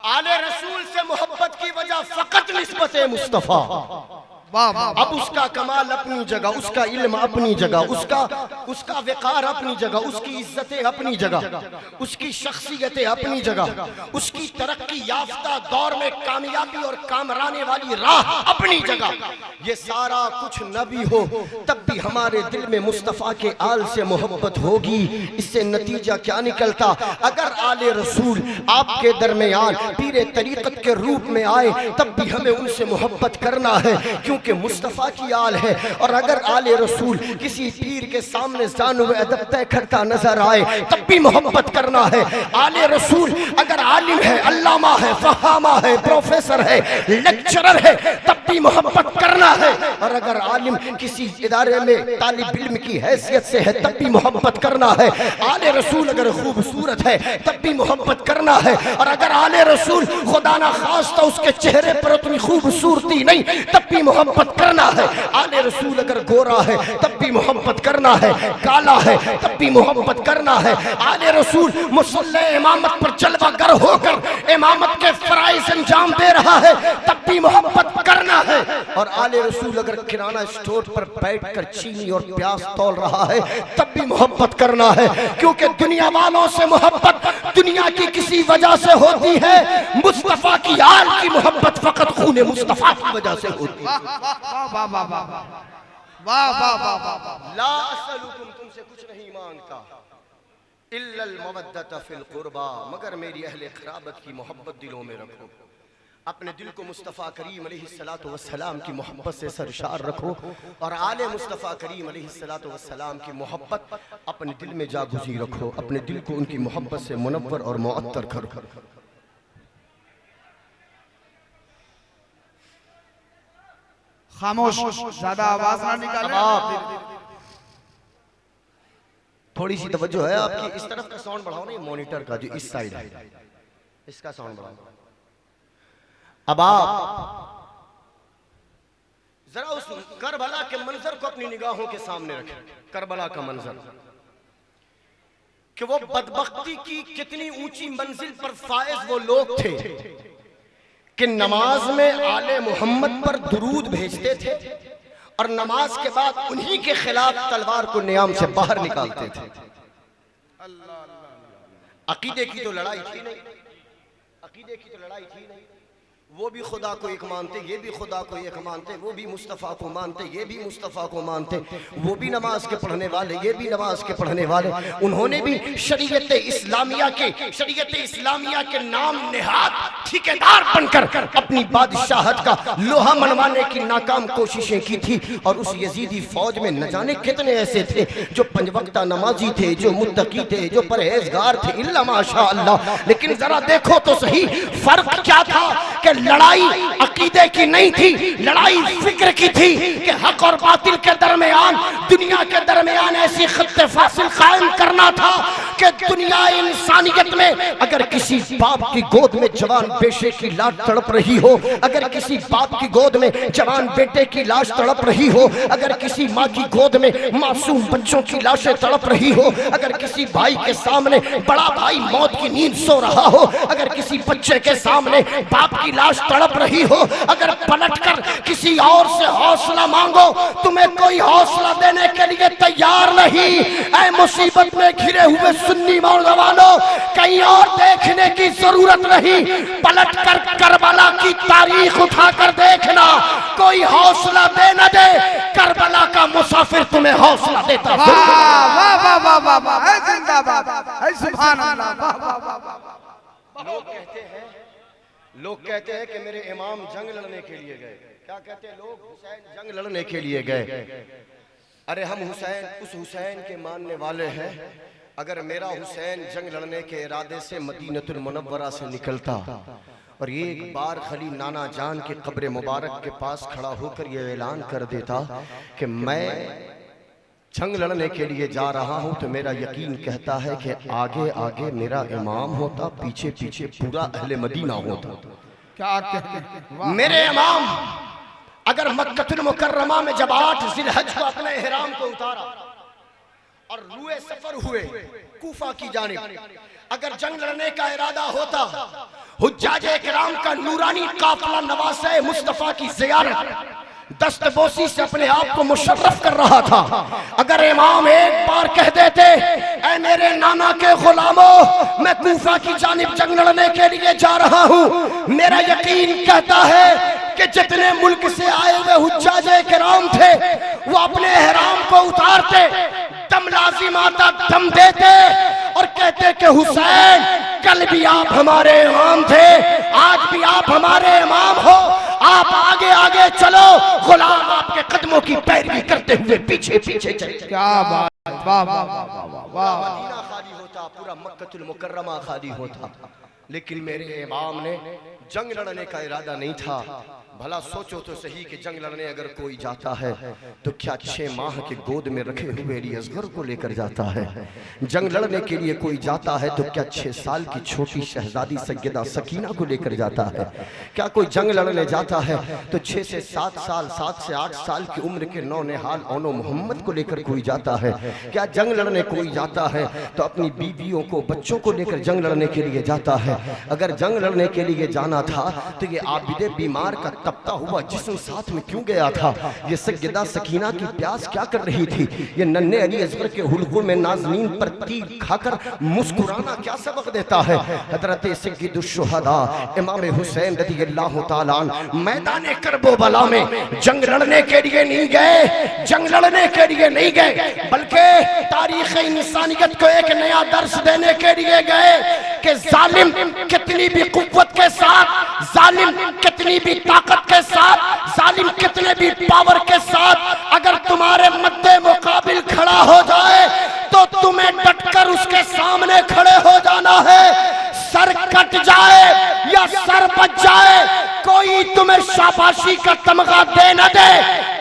आले रसूल से मोहब्बत की वजह फकत निस्बत मुस्तफा। अब उसका कमाल अपनी जगह, उसका इल्म अपनी जगह, उसका वक़ार अपनी जगह, उसकी इज्जतें अपनी जगह, उसकी शख्सियतें अपनी जगह, उसकी तरक्की याफ्ता दौर में कामयाबी और कामराने वाली राह अपनी जगह। ये सारा कुछ न भी हो तब भी हमारे दिल में मुस्तफ़ा के आल से मोहब्बत होगी। इससे नतीजा क्या निकलता? अगर आले रसूल आपके दरमियान पीरे तरीक़त के रूप में आए तब भी हमें उनसे मोहब्बत करना है, क्योंकि मुस्तफ़ा की आल है। और अगर आले रसूल किसी पीर के सामने जान हुए अदब तय करता नजर आए तब भी मोहब्बत करना है। आले रसूल अगर आलिम है, अल्लामा है, फहामा है, प्रोफेसर है, लेक्चरर है तब भी मोहब्बत करना है। और अगर आलिम किसी इदारे में तालिब इल्म की हैसियत से है तब भी मोहब्बत करना है। आले रसूल अगर खूबसूरत है तब भी मोहब्बत करना है। और अगर आले रसूल खुदा ना खास्ता उसके चेहरे पर उतनी खूबसूरती नहीं तब भी मोहब्बत करना है। आले रसूल अगर गोरा है तब भी मोहब्बत करना है, काला है तब भी मोहब्बत करना है। आले रसूल मुसल्ले इमामत पर जलवागर होकर इमामत के फराइज़ अंजाम दे रहा है तब भी मोहब्बत करना है। और आले रसूल अगर किराना स्टोर पर बैठकर चीनी और प्याज तौल रहा है तब भी मोहब्बत करना है, क्योंकि दुनिया वालों से मोहब्बत दुनिया की किसी वजह से होती है, मुस्तफा की आल की मोहब्बत फकत खूने मुस्तफा की वजह से होती है। ला असलुकुम, तुमसे कुछ नहीं मांगता, इल्लल मवद्दत फिल कुर्बा, मगर मेरी अहले क़राबत की मोहब्बत दिलों में रखो। अपने दिल को मुस्तफ़ा करीम अलैहिस्सलातु वस्सलाम की मोहब्बत से सरशार रखो और आले मुस्तफ़ा करीम अलैहिस्सलातु वस्सलाम की मोहब्बत अपने दिल में जागुज़ी रखो। अपने दिल को उनकी मोहब्बत से मुनव्वर और मुअत्तर करो। खामोश, ज्यादा आवाज ना निकालें। थोड़ी सी तवज्जो है आपकी। इस तरफ का साउंड बढ़ाओ ना, मॉनिटर का जो इस साइड है इसका साउंड बढ़ाओ। अब आप जरा उस करबला के मंजर को अपनी निगाहों के सामने रखें। करबला का मंजर कि वो बदबख्ती की कितनी ऊंची मंजिल पर फायज वो लोग थे कि नमाज में आले मोहम्मद पर दुरूद भेजते थे और नमाज के बाद उन्हीं के खिलाफ तलवार को नियाम से बाहर निकालते थे। अकीदे की तो लड़ाई थी नहीं, अकीदे की तो लड़ाई थी नहीं। वो भी खुदा को एक मानते, ये भी खुदा को एक मानते, वो भी मुस्तफ़ा को मानते, ये भी मुस्तफ़ा को मानते, वो भी नमाज के पढ़ने वाले, ये भी नमाज के पढ़ने वाले। उन्होंने भी शरीयत इस्लामिया के नाम नेहाद ठेकेदार बनकर अपनी बादशाहत का लोहा मनवाने की नाकाम कोशिशें की थी। और उस यजीदी फौज में न जाने कितने ऐसे थे जो पंजवक्ता नमाजी थे, जो मुत्तकी थे, जो परहेजगार थे, इल्ला माशा अल्लाह। लेकिन जरा देखो तो सही फर्क क्या था कि लड़ाई अकीदे की नहीं थी, लड़ाई फिक्र की थी कि हक और बातिल के दरमियान, दुनिया के दरमियान ऐसी खत्ते फासिल कायम करना था कि दुनिया इंसानियत में अगर किसी बाप की गोद में जवान बेटे की लाश तड़प रही हो, अगर किसी बाप की गोद में जवान बेटे की लाश तड़प रही हो, अगर किसी माँ की गोद में मासूम बच्चों की लाशें तड़प रही हो, अगर किसी भाई के सामने बड़ा भाई मौत की नींद सो रहा हो, अगर किसी बच्चे के सामने बाप की लाश तड़प रही हो, अगर पलटकर किसी और से हौसला मांगो तुम्हें कोई हौसला देने के लिए तैयार नहीं। ऐ मुसीबत में घिरे हुए सुन्नी नौजवानों, कहीं और देखने की जरूरत नहीं, पलटकर करबला की तारीख उठाकर देखना, कोई हौसला दे न दे, करबला का मुसाफिर तुम्हें हौसला देता। वाह वाह वाह वाह वाह वाह, जिंदाबाद, सुभान अल्लाह। लोग कहते हैं कि मेरे इमाम जंग लड़ने के लिए गए। क्या कहते हैं लोग? हुसैन जंग लड़ने के लिए गए। अरे हम हुसैन, उस हुसैन के मानने वाले हैं। अगर मेरा हुसैन जंग लड़ने के इरादे से मदीनतुल मुनव्वरा से निकलता और एक बार खली नाना जान के कब्र मुबारक के पास खड़ा होकर यह ऐलान कर देता कि मैं जंग लड़ने के लिए जा रहा हूं, तो मेरा यकीन कहता है कि आगे आगे मेरा इमाम होता, पीछे पीछे पूरा अहले मदीना होता। क्या कहते हैं? मेरे इमाम अगर मक्कतुल मुकर्रमा में जब 8 ज़िलहज को अपने इहराम को उतारा और रुए सफर हुए कूफा की जानिब, अगर जंग लड़ने का इरादा होता, हुज्जाजे किराम का नूरानी काफिला नवासे मुस्तफा की ज़ियारत दस्तबोसी से अपने आप को मुशर्रफ कर रहा था। अगर इमाम एक बार कह देते, ऐ मेरे नाना के गुलामों, मैं कूफा की जानिब जंग लड़ने के लिए जा रहा हूँ, मेरा यकीन कहता है कि जितने मुल्क से आए हुए हुज्जाजे किराम थे वो अपने एहराम को उतारते, दम लाजिम आता, दम देते और कहते कि हुसैन, कल भी आप हमारे इमाम थे, आज भी आप हमारे इमाम हो, आप आगे आगे चलो, गुलाम आपके कदमों की पैरवी करते हुए पीछे पीछे चले। क्या बात, वाह वाह वाह वाह। मदीना खाली होता, पूरा मक्कतुल मुकर्रमा खाली होता, लेकिन मेरे इमाम ने जंग लड़ने का इरादा नहीं था। भला सोचो तो सही कि जंग लड़ने अगर कोई जाता है तो क्या 6 माह के गोद में रखे हुए अली असगर को लेकर जाता है? जंग लड़ने के लिए कोई जाता है तो क्या 6 साल की छोटी शहजादी सैयदा सकीना को लेकर जाता है? क्या कोई जंग लड़ने जाता है तो 6 से 7 साल, 7 से 8 साल की उम्र के नौनिहाल ओनो मोहम्मद को लेकर कोई जाता है? क्या जंग लड़ने कोई जाता है तो अपनी बीवियों को, बच्चों को लेकर जंग लड़ने के लिए जाता है? अगर जंग लड़ने के लिए जाना था तो ये आबिदे बीमार का तपता हुआ जिस्म साथ में क्यों गया था? ये सैयदा सकीना की प्यास क्या कर रही थी? ये नन्हे अली असगर के हुल्कों में नाज़नीन पर तीर खाकर मुस्कुराना क्या सबक देता है? हजरत सय्यदुश्शुहदा इमाम हुसैन रज़ियल्लाहु ताला अन्हु मैदान करबला में जंग लड़ने के लिए नहीं गए, जंग लड़ने के लिए नहीं गए, बल्कि तारीख़ इंसानियत को एक नया दर्स देने के लिए गए कि जालिम कितनी भी कुव्वत के साथ, जालिम कितनी भी ताकत के साथ, जालिम कितने भी पावर के साथ अगर तुम्हारे मद्दे मुकाबिल खड़ा हो जाए तो तुम्हें डटकर उसके सामने खड़े हो जाना है। सर कट जाए या सर बच जाए, कोई तुम्हें शाबाशी का तमगा दे न दे,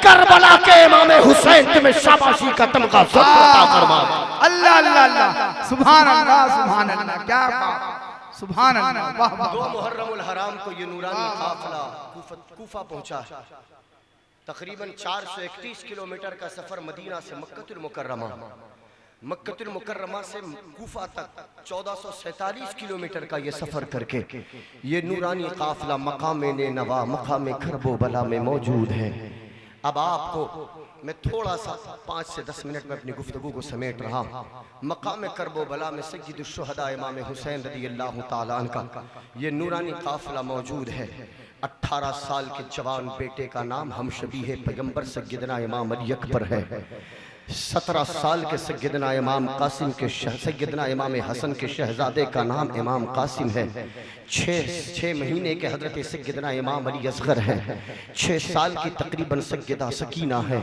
करबला के इमाम हुसैन तुम्हें शाबाशी का तमगा जरूर अता फरमाए। अल्लाह अल्लाह अल्लाह, सुभान अल्लाह, सुभान अल्लाह, क्या बात, सुभान अल्लाह, वाह वाह। 2 मुहर्रमुल हराम को ये नूरानी काफिला कूफा पहुंचा। तकरीबन 431 किलोमीटर का सफर मदीना से मक्कतुल मुकर्रमा, मक्कतुल मुकर्रमा से कूफा तक 1447 किलोमीटर का ये सफर करके ये नूरानी काफिला मकाम नवा, मकाम करबला में मौजूद है। अब आपको मैं थोड़ा सा 5 से 10 मिनट में अपनी गुफ्तगू को समेट रहा हूँ। मकाम करबला में सय्यदुश्शुहदा इमाम हुसैन रज़ियल्लाहु ताला अन्हु का ये नूरानी काफिला मौजूद है। 18 साल के जवान बेटे का नाम हमशबीह पैगंबर सय्यदना इमाम अली अकबर है। 17 साल के सय्यदना इमाम कासिम के सय्यदना इमाम हसन के शहजादे का नाम इमाम कासिम है। 6 महीने के हजरत सय्यदना इमाम अली असगर है। 6 साल की तकरीबन सय्यदा सकीना है।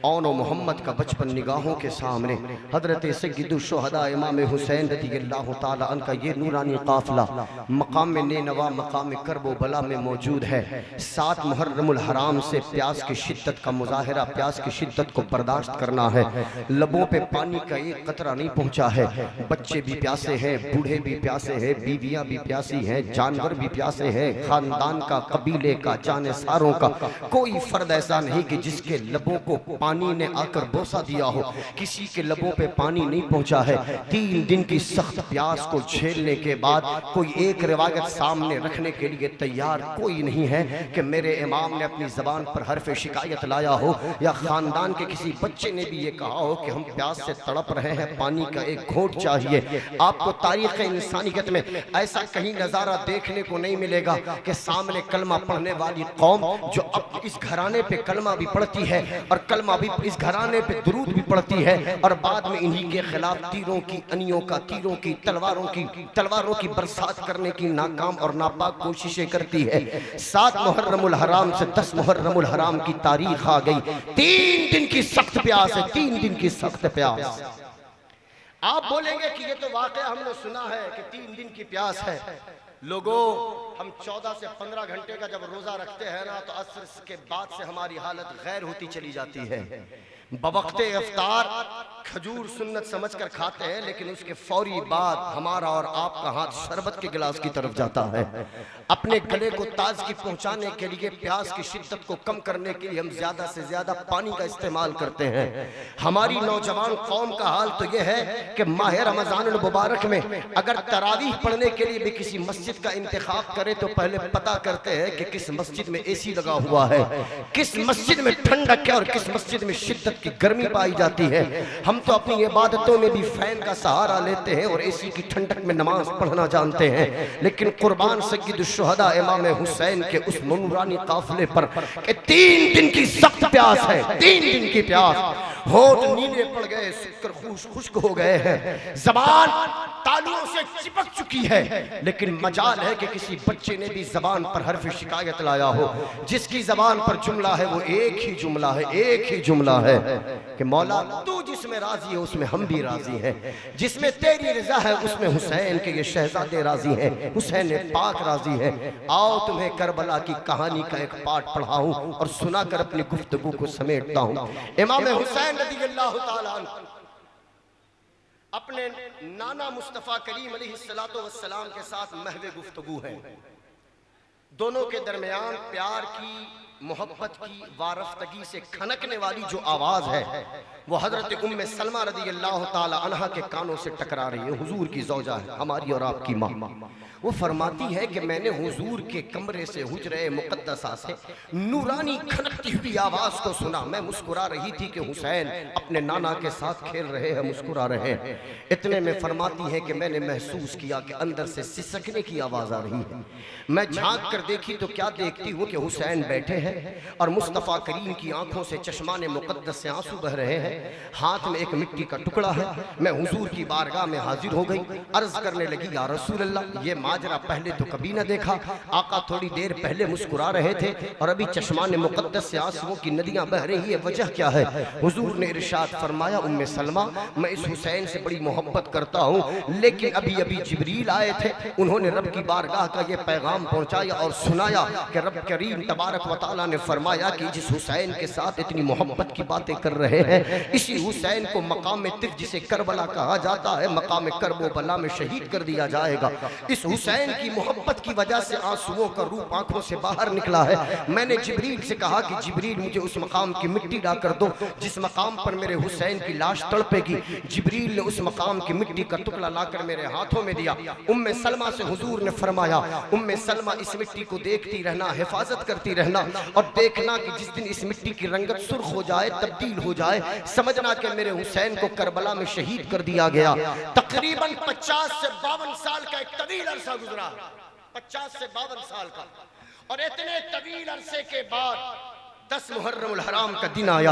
औनो मोहम्मद का बचपन निगाहों के सामने हजरत सय्यदुश्शुहदा इमाम हुसैन रज़ियल्लाहु ताला अन्हु का ये नूरानी काफिला मकाम नवा, मकाम करबला में मौजूद है। 7 मुहर्रमुल हराम से प्यास की शिद्दत का मुजाहिरा, प्यास की शिद्दत को बर्दाश्त करना है। लबों पे पानी का एक कतरा नहीं पहुंचा है। बच्चे भी प्यासे हैं, बूढ़े भी प्यासे हैं, बीवियां भी प्यासी हैं, जानवर भी प्यासे हैं। खानदान का, कबीले का, जानेसारों का कोई फर्द ऐसा नहीं कि जिसके लबों को पानी ने आकर बोसा दिया हो। किसी के लबों पे पानी नहीं पहुंचा है। 3 दिन की सख्त प्यास को झेलने के बाद कोई एक रिवायत सामने रखने के लिए तैयार कोई नहीं है कि मेरे इमाम ने अपनी जबान पर हरफ शिकायत लाया हो या खानदान के किसी बच्चे ने भी ये कहा हो कि हम प्यास से तड़प रहे हैं, पानी का एक घोंट चाहिए। आपको तारीख इंसानियत में ऐसा कहीं नजारा देखने को नहीं मिलेगा कि सामने कलमा पढ़ने वाली कौम जो अब इस घराने पे कलमा भी पढ़ती है और कलमा भी इस घराने पे दुरूद भी पढ़ती है और बाद में इन्हीं के खिलाफ तीरों की, अनियों का, तीरों की, तलवारों की बरसात करने की नाकाम और नापाक कोशिशें करती है। 7 मुहर्रमुल हराम से 10 मुहर्रमुल हराम की तारीख आ गई। 3 दिन की सख्त प्यास है, 3 दिन की सख्त प्यास। आप बोलेंगे कि ये तो वाकई हमने सुना है कि 3 दिन की प्यास है। लोगों, हम 14 से 15 घंटे का जब रोजा रखते हैं ना तो असर के बाद से हमारी हालत गैर होती चली जाती है। बवक्ते इफ्तार खजूर सुन्नत समझकर खाते हैं, लेकिन उसके फौरी बाद हमारा और आपका हाथ शरबत के गिलास की तरफ जाता है। अपने गले को ताजगी पहुंचाने के लिए, प्यास की शिद्दत को कम करने के लिए हम ज्यादा से ज्यादा पानी का इस्तेमाल करते हैं। हमारी नौजवान कौम का हाल तो यह है कि माह रमजान मुबारक में अगर तरावीह पढ़ने के लिए भी किसी मस्जिद का इंतखाब करे तो पहले पता करते हैं कि किस मस्जिद में एसी लगा हुआ है, किस मस्जिद में ठंडक है और किस मस्जिद में शिद्दत की गर्मी पाई जाती है। हम तो अपनी इबादतों में भी फैन का सहारा लेते हैं और एसी की ठंडक में नमाज पढ़ना जानते हैं, लेकिन कुर्बान सय्यद शुहदा इमाम हुसैन के उस नूरानी काफिले पर 3 दिन की सख्त प्यास है, 3 दिन की प्यास, होठ नीले पड़ गए, शुक्र खुश्क हो गए हैं, जबान तालुओं से चिपक चुकी है, लेकिन मजाल है कि किसी बच्चे ने भी जबान पर हर्फ शिकायत लाया हो, जिसकी जबान पर जुमला है वो एक ही जुमला है, एक ही जुमला है कि मौला तू जिसमें राजी है उसमें हम भी राजी हैं, जिसमें तेरी रजा है उसमें हुसैन के ये शहजादे राजी हैं, हुसैन पाक राजी है। आओ तुम्हें करबला की कहानी का एक पाठ पढ़ाऊं और सुनाकर अपनी गुफ्तगू को समेटता हूं। इमाम हुसैन रज़ियल्लाहु ताला अन्हु अपने नाना मुस्तफ़ा करीम अलैहिस्सलातु वस्सलाम के साथ महवे गुफ्तगू है। दोनों के दरमियान प्यार की, मोहब्बत की, वारफ्तगी से खनकने वाली जो आवाज है वो हजरत उम्मे सलमा रज़ियल्लाहु ताला अन्हा के कानों से टकरा रही है। हुजूर की ज़ौजा है, हमारी और आपकी माँ। वो फरमाती है कि मैंने हुजूर के कमरे से, हुजरे मुक़द्दसा से नूरानी खनकती हुई आवाज को सुना। मैं मुस्कुरा रही थी कि हुसैन अपने नाना के साथ खेल रहे हैं, मुस्कुरा रहे हैं। इतने में फरमाती है कि मैंने महसूस किया कि अंदर से सिसकने की आवाज आ रही है। मैं झांक कर देखी तो क्या देखती हूँ कि हुसैन बैठे हैं और मुस्तफ़ा करीम की आंखों से चश्माने मुक़द्दस से आंसू बह रहे हैं, हाथ में एक मिट्टी का टुकड़ा है। मैं हुजूर की बारगाह में हाजिर हो गई, अर्ज करने लगी, या रसूल अल्लाह, ये माजरा पहले तो कभी न देखा। आका थोड़ी देर पहले मुस्कुरा रहे थे और अभी चश्माने मुक़द्दस से आंसुओं की नदियां बह रही है, वजह क्या है? हुजूर ने इरशाद फरमाया, उम्मे सलमा, मैं इस हुसैन से बड़ी मोहब्बत करता हूँ, लेकिन अभी अभी जिब्रील आए थे, उन्होंने रब की बारगाह का ये पैगाम पहुंचाया और सुनाया कि रब करीम तबारक व तआला ने फरमाया कि जिस हुसैन के साथ इतनी मोहब्बत की बातें कर रहे हैं, इसी हुसैन को मकाम तिफ जिसे करबला कहा जाता है, मकाम करबो बला में शहीद कर दिया जाएगा। इस हुसैन की मोहब्बत की वजह से आंसुओं का रूप आंखों से बाहर निकला है। मैंने जिब्रील से कहा कि जिब्रील मुझे उस मकाम की मिट्टी ला कर दो जिस मकाम पर मेरे हुसैन की लाश तड़पेगी। जिब्रील ने उस मकाम की मिट्टी का टुकड़ा लाकर मेरे हाथों में दिया। उम्मे सलमा से हुजूर ने फरमाया, उम्मे सलमा, इस मिट्टी को देखती रहना, हिफाजत करती रहना और देखना कि जिस दिन इस मिट्टी की रंगत सुर्ख हो जाए, तब्दील हो जाए, समझना कि मेरे हुसैन को करबला में शहीद कर दिया गया। तकरीबन 50 से 52 साल का एक तवील अरसा गुजरा, 50 से 52 साल का, और इतने तवील अरसे के बाद 10 मुहर्रमुल हराम का दिन आया,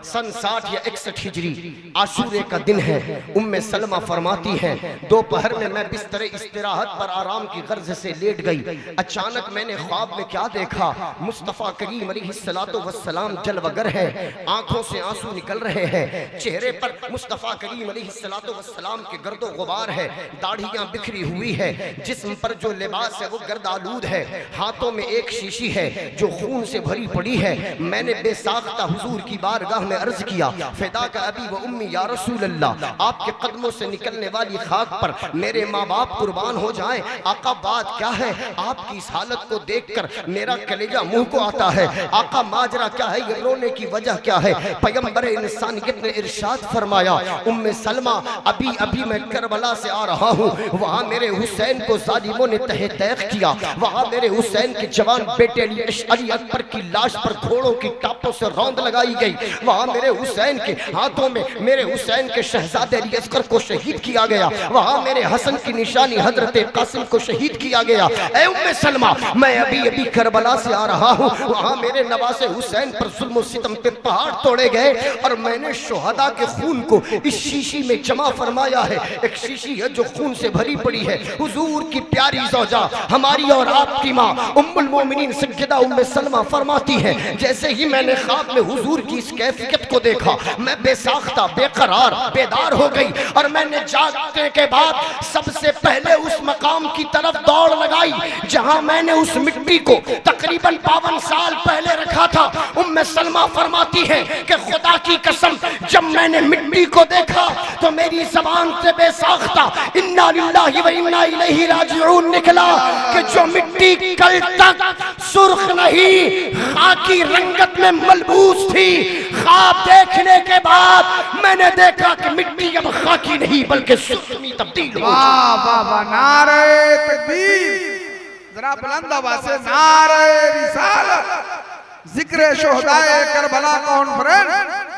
सन 60 या 61 हिजरी, आशूरे का दिन है। उम्मे सलमा फरमाती है, दोपहर में मैं बिस्तर इस्तिराहत पर आराम की गर्ज से लेट गई। अचानक मैंने ख्वाब में क्या देखा, मुस्तफ़ा करीम अलैहिस्सलातु वस्सलाम जलवगर है, आंखों से आंसू निकल रहे हैं, चेहरे पर मुस्तफ़ा करीम अलैहिस्सलातु वस्सलाम के गर्दो गुबार है, दाढ़ियां बिखरी हुई है, जिस्म पर जो लिबास है वो गर्दालूद है, हाथों में एक शीशी है जो खून से भरी पड़ी है। मैंने बेसाख्ता हुजूर की बारगाह में अर्ज किया, फिदा का अबी व उम्मी या रसूल अल्लाह, आपके कदमों से निकलने वाली खाक पर मेरे माँ बाप कुर्बान हो जाएं। आका, बात क्या है? आपकी इस हालत को देखकर मेरा कलेजा मुंह को आता है। आका, माजरा क्या है? ये रोने की वजह क्या है? पैगंबर इंसानियत ने इरशाद फरमाया, उम्मे सलमा, अभी अभी मैं करबला से आ रहा हूँ, वहाँ मेरे हुसैन को जालिमों ने तहे तैख किया, वहाँ मेरे हुसैन के जवान बेटे अली अकबर की लाश पर घोड़ों की टापों से रौंद लगाई गई, वहाँ मेरे हुसैन के हाथों में मेरे हुसैन के शहजादे अली असगर को शहीद किया गया, वहाँ मेरे हसन की निशानी हजरत कासिम को शहीद किया गया। ऐ उम्मे सलमा, मैं अभी अभी करबला से आ रहा हूँ, वहाँ मेरे नवासे हुसैन पर जुल्म सितम पे पहाड़ तोड़े गए और मैंने शुहदा के खून को इस शीशी में जमा फरमाया है। एक शीशी है जो खून से भरी पड़ी है। हुजूर की प्यारी ज़ौजा, हमारी और आपकी माँ उम्मुल मोमिनीन सय्यदा उम्मे सलमा फरमाती है, जैसे जैसे ही मैंने ख्वाब में हुजूर की इस कैफियत को देखा, मैं बेसाख्ता बेकरार बेदार हो गई और मैंने जागने के बाद सबसे पहले उस मकाम की तरफ दौड़ लगाई जहां मैंने उस मिट्टी को तकरीबन 52 साल पहले रखा था। उम्मे सलमा फरमाती है कि खुदा की कसम, जब मैंने मिट्टी को देखा तो मेरी ज़बान से बेसाख्ता इन्ना लिल्लाहि व इन्ना इलैहि राजिऊन निकला कि जो मिट्टी कल तक सुर्ख नहीं खाकी रंगत में मलबूस थी, ख्वाब देखने के बाद मैंने देखा कि मिट्टी अब खाकी नहीं बल्कि सुर्ख में तब्दील हो वाह वाह वाह, नारे तकबीर, जरा बुलंद आवाज से नारे रिसालत, जिक्र शोहदाए करबला कॉन्फ्रेंस।